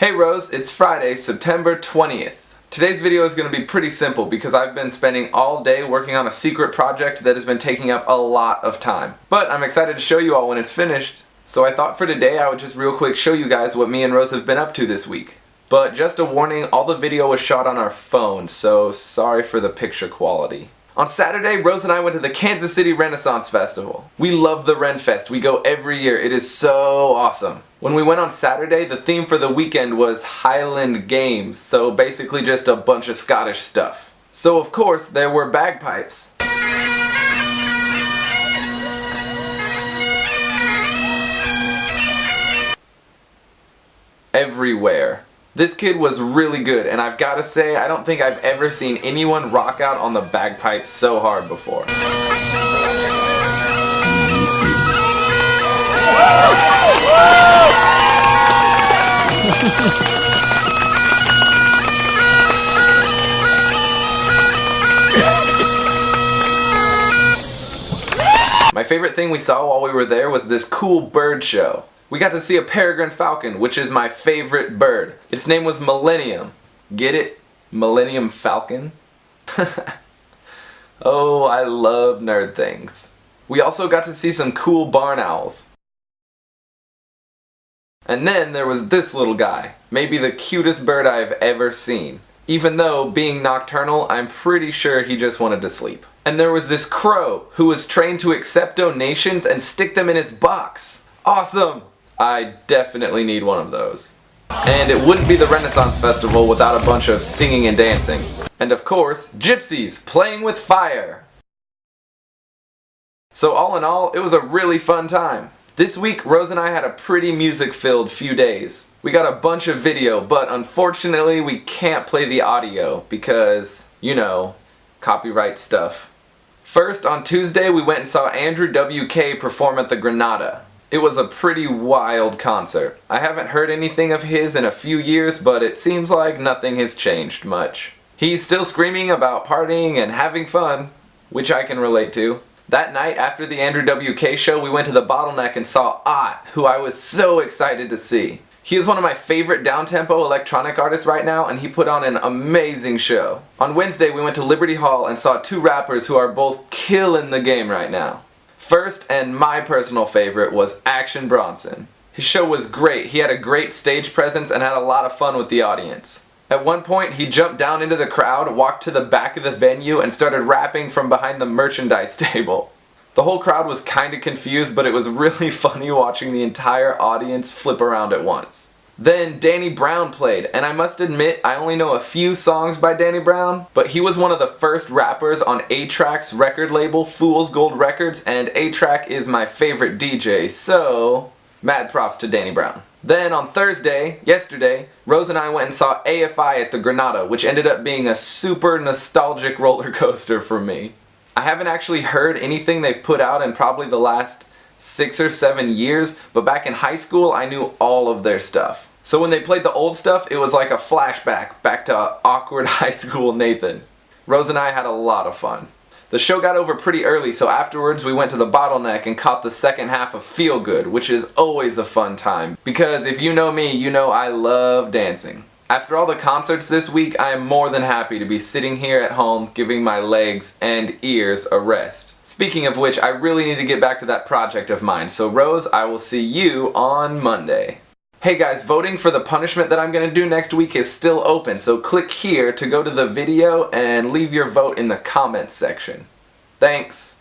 Hey Rose, it's Friday, September 20th. Today's video is going to be pretty simple because I've been spending all day working on a secret project that has been taking up a lot of time. But I'm excited to show you all when it's finished. So I thought for today I would just real quick show you guys what me and Rose have been up to this week. But just a warning, all the video was shot on our phone, so sorry for the picture quality. On Saturday, Rose and I went to the Kansas City Renaissance Festival. We love the Ren Fest. We go every year. It is so awesome. When we went on Saturday, the theme for the weekend was Highland Games, so basically just a bunch of Scottish stuff. So of course, there were bagpipes. Everywhere. This kid was really good, and I've got to say, I don't think I've ever seen anyone rock out on the bagpipes so hard before. My favorite thing we saw while we were there was this cool bird show. We got to see a peregrine falcon, which is my favorite bird. Its name was Millennium. Get it? Millennium Falcon? Oh, I love nerd things. We also got to see some cool barn owls. And then there was this little guy. Maybe the cutest bird I've ever seen. Even though, being nocturnal, I'm pretty sure he just wanted to sleep. And there was this crow who was trained to accept donations and stick them in his box. Awesome! I definitely need one of those. And it wouldn't be the Renaissance Festival without a bunch of singing and dancing. And of course, gypsies playing with fire. So all in all, it was a really fun time. This week, Rose and I had a pretty music-filled few days. We got a bunch of video, but unfortunately we can't play the audio because, you know, copyright stuff. First, on Tuesday, we went and saw Andrew WK perform at the Granada. It was a pretty wild concert. I haven't heard anything of his in a few years, but it seems like nothing has changed much. He's still screaming about partying and having fun, which I can relate to. That night, after the Andrew WK show, we went to the Bottleneck and saw Ott, who I was so excited to see. He is one of my favorite downtempo electronic artists right now, and he put on an amazing show. On Wednesday, we went to Liberty Hall and saw two rappers who are both killing the game right now. First, and my personal favorite, was Action Bronson. His show was great. He had a great stage presence and had a lot of fun with the audience. At one point, he jumped down into the crowd, walked to the back of the venue, and started rapping from behind the merchandise table. The whole crowd was kinda confused, but it was really funny watching the entire audience flip around at once. Then Danny Brown played, and I must admit I only know a few songs by Danny Brown, but he was one of the first rappers on A-Trak's record label, Fool's Gold Records, and A-Trak is my favorite DJ, so mad props to Danny Brown. Then on Thursday, yesterday, Rose and I went and saw AFI at the Granada, which ended up being a super nostalgic roller coaster for me. I haven't actually heard anything they've put out in probably the last 6 or 7 years, but back in high school I knew all of their stuff. So when they played the old stuff, it was like a flashback back to awkward high school Nathan. Rose and I had a lot of fun. The show got over pretty early, so afterwards we went to the Bottleneck and caught the second half of Feel Good, which is always a fun time. Because if you know me, you know I love dancing. After all the concerts this week, I am more than happy to be sitting here at home giving my legs and ears a rest. Speaking of which, I really need to get back to that project of mine, so Rose, I will see you on Monday. Hey guys, voting for the punishment that I'm going to do next week is still open, so click here to go to the video and leave your vote in the comments section. Thanks!